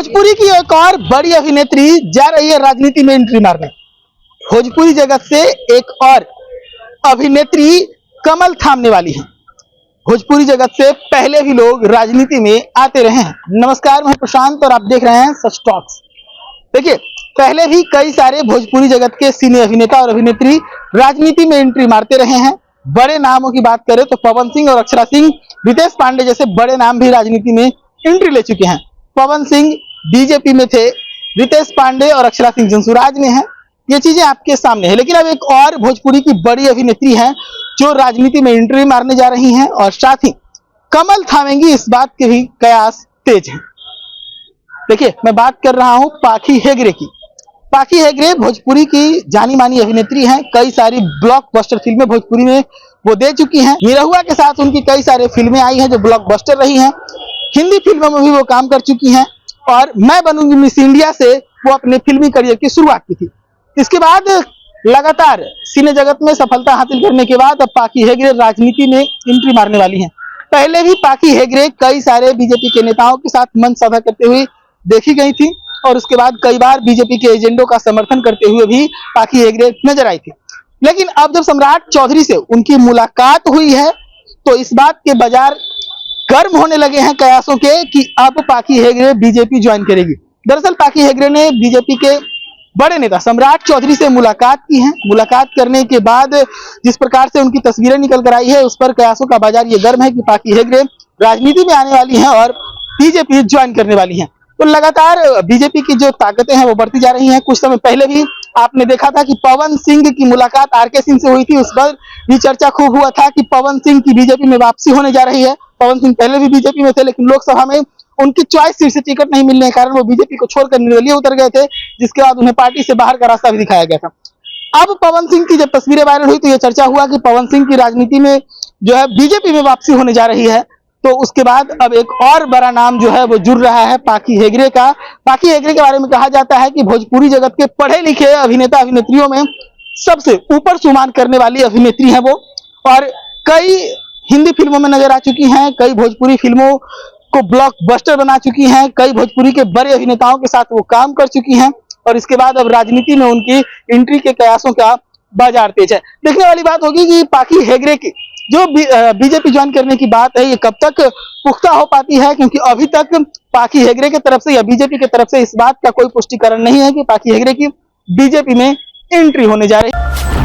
भोजपुरी की एक और बड़ी अभिनेत्री जा रही है राजनीति में एंट्री मारने। भोजपुरी जगत से एक और अभिनेत्री कमल थामने वाली है। भोजपुरी जगत से पहले भी लोग राजनीति में आते रहे हैं। नमस्कार, मैं प्रशांत और आप देख रहे हैं सच टॉक्स। देखिए, पहले भी कई सारे भोजपुरी जगत के सिने अभिनेता और अभिनेत्री राजनीति में एंट्री मारते रहे हैं। बड़े नामों की बात करें तो पवन सिंह और अक्षरा सिंह, रितेश पांडे जैसे बड़े नाम भी राजनीति में एंट्री ले चुके हैं। पवन सिंह बीजेपी में थे, रितेश पांडे और अक्षरा सिंह जनसुराज में है। ये चीजें आपके सामने है। लेकिन अब एक और भोजपुरी की बड़ी अभिनेत्री है जो राजनीति में एंट्री मारने जा रही हैं और साथ ही कमल थामेंगी, इस बात के भी कयास तेज हैं। देखिए, मैं बात कर रहा हूं पाखी हेगड़े की। पाखी हेगड़े भोजपुरी की जानी मानी अभिनेत्री हैं। कई सारी ब्लॉकबस्टर फिल्में भोजपुरी में वो दे चुकी हैं। निरहुआ के साथ उनकी कई सारी फिल्में आई हैं जो ब्लॉकबस्टर रही हैं। हिंदी फिल्मों में भी वो काम कर चुकी हैं और मैं बनूंगी मिस इंडिया से वो अपने फिल्मी करियर की शुरुआत की थी। इसके बाद लगातार सिने जगत में सफलता हासिल करने के बाद अब पाखी हेगड़े राजनीति में एंट्री मारने वाली हैं। पहले भी पाखी हेगड़े कई सारे बीजेपी के नेताओं के साथ मंच साझा करते हुए देखी गई थी और उसके बाद कई बार बीजेपी के एजेंडों का समर्थन करते हुए भी पाखी हेगड़े नजर आई थी। लेकिन अब जब सम्राट चौधरी से उनकी मुलाकात हुई है तो इस बात के बाजार गर्म होने लगे हैं कयासों के कि अब पाखी हेगड़े बीजेपी ज्वाइन करेगी। दरअसल पाखी हेगड़े ने बीजेपी के बड़े नेता सम्राट चौधरी से मुलाकात की है। मुलाकात करने के बाद जिस प्रकार से उनकी तस्वीरें निकल कर आई है उस पर कयासों का बाजार ये गर्म है कि पाखी हेगड़े राजनीति में आने वाली हैं और बीजेपी ज्वाइन करने वाली हैं। तो लगातार बीजेपी की जो ताकतें हैं वो बढ़ती जा रही हैं। कुछ समय पहले भी आपने देखा था कि पवन सिंह की मुलाकात आरके सिंह से हुई थी। उस पर भी चर्चा खूब हुआ था कि पवन सिंह की बीजेपी में वापसी होने जा रही है। पवन सिंह पहले भी बीजेपी में थे लेकिन लोकसभा में उनकी चॉइस सीट से टिकट नहीं मिलने के कारण वो बीजेपी को छोड़कर निर्दलीय उतर गए थे, जिसके बाद उन्हें पार्टी से बाहर का रास्ता भी दिखाया गया था। अब पवन सिंह की जब तस्वीरें वायरल हुई तो यह चर्चा हुआ कि पवन सिंह की राजनीति में जो है बीजेपी में वापसी होने जा रही है। तो उसके बाद अब एक और बड़ा नाम जो है वो जुड़ रहा है पाखी हेगड़े का। पाखी हेगड़े के बारे में कहा जाता है कि भोजपुरी जगत के पढ़े लिखे अभिनेता अभिनेत्रियों में सबसे ऊपर शुमार करने वाली अभिनेत्री है वो, और कई हिंदी फिल्मों में नजर आ चुकी हैं, कई भोजपुरी फिल्मों को ब्लॉकबस्टर बना चुकी हैं, कई भोजपुरी के बड़े अभिनेताओं के साथ वो काम कर चुकी हैं और इसके बाद अब राजनीति में उनकी एंट्री के कयासों का बाजार तेज है। देखने वाली बात होगी कि पाखी हेगड़े की जो बीजेपी ज्वाइन करने की बात है ये कब तक पुख्ता हो पाती है, क्योंकि अभी तक पाखी हेगड़े की तरफ से या बीजेपी की तरफ से इस बात का कोई पुष्टिकरण नहीं है कि पाखी हेगड़े की बीजेपी में एंट्री होने जा रही है।